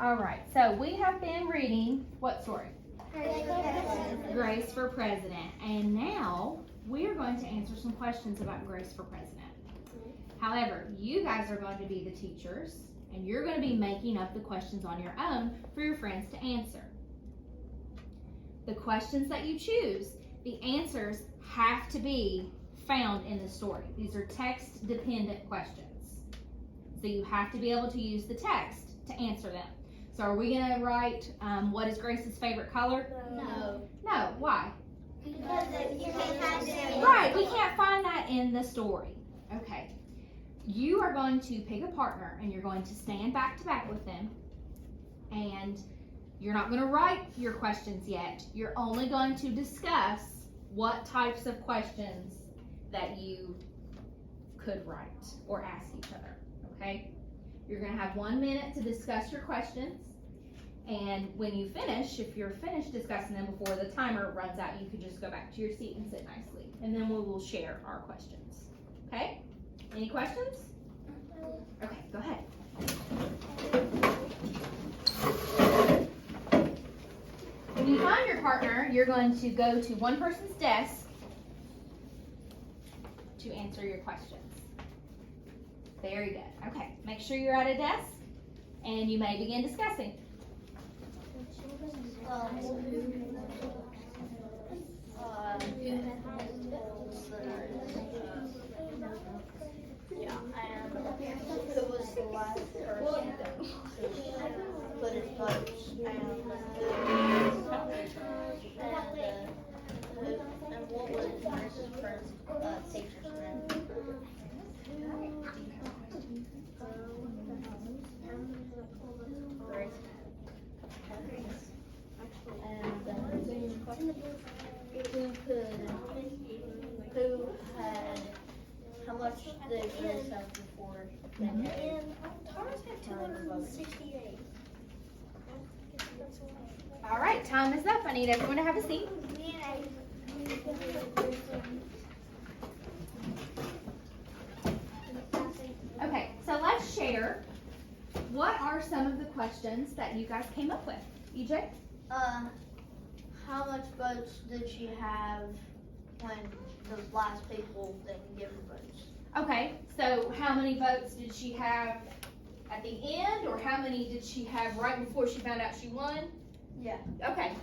All right, so we have been reading what story? Grace for President. And now we are going to answer some questions about Grace for President. However, you guys are going to be the teachers, and you're going to be making up the questions on your own for your friends to answer. The questions that you choose, the answers have to be found in the story. These are text-dependent questions. So you have to be able to use the text to answer them. So are we going to write what is Grace's favorite color? No. No, why? Because you can't find it. Right, we can't find that in the story. Okay. You are going to pick a partner and you're going to stand back to back with them, and you're not going to write your questions yet. You're only going to discuss what types of questions that you could write or ask each other, okay? You're going to have 1 minute to discuss your questions, and when you finish, if you're finished discussing them before the timer runs out, you can just go back to your seat and sit nicely, and then we will share our questions, okay? Any questions? Okay, go ahead. When you find your partner, you're going to go to one person's desk to answer your questions. Very good. Okay, make sure you're at a desk and you may begin discussing. Yeah, and who was the last person to put his votes, and what was Grace's teacher's name? Grace. And who had, how much did Grace have before? And Thomas had 268. All right, time is up. I need everyone to have a seat. Okay, so let's share. What are some of the questions that you guys came up with? EJ? How much votes did she have when the last people didn't give her votes? Okay, so how many votes did she have at the end, or how many did she have right before she found out she won? Yeah. Okay.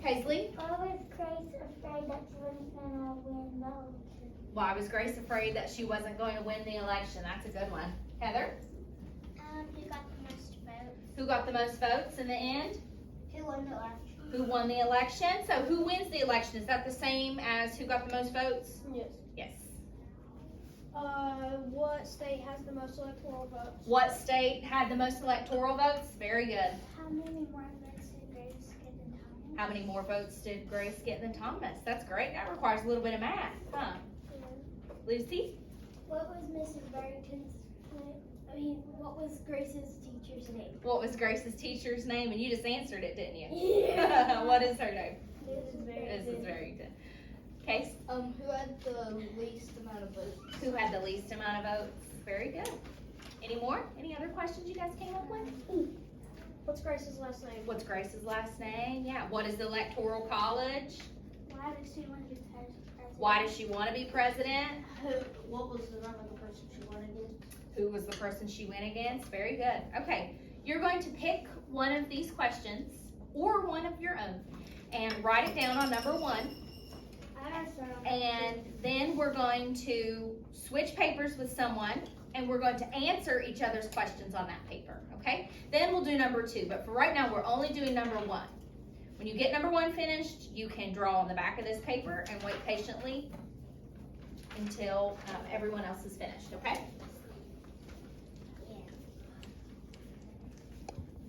Paisley? Why was Grace afraid that she wasn't gonna win the election? Why was Grace afraid that she wasn't going to win the election? That's a good one. Heather? Who got the most votes? Who got the most votes in the end? Who won the election? Who won the election? So who wins the election? Is that the same as who got the most votes? Yes. Yes. What state has the most electoral votes? What state had the most electoral votes? Very good. How many more votes did Grace get than Thomas? How many more votes did Grace get than Thomas? That's great. That requires a little bit of math, huh? Lucy? What was Mrs. Barrington's what was Grace's teacher's name? What was Grace's teacher's name? And you just answered it, didn't you? Yeah. What is her name? Mrs. Barrington. Mrs. Barrington. Case? Who had the least amount of votes? Who had the least amount of votes? Very good. Any more? Any other questions you guys came up with? What's Grace's last name? What's Grace's last name? Yeah. What is the Electoral College? Why does she want to be president? Why does she want to be president? What was the name of the person she won against? Who was the person she went against? Very good. Okay. You're going to pick one of these questions or one of your own and write it down on number 1. And then we're going to switch papers with someone and we're going to answer each other's questions on that paper, okay? Then we'll do number 2, but for right now we're only doing number 1. When you get number 1 finished, you can draw on the back of this paper and wait patiently until everyone else is finished, okay?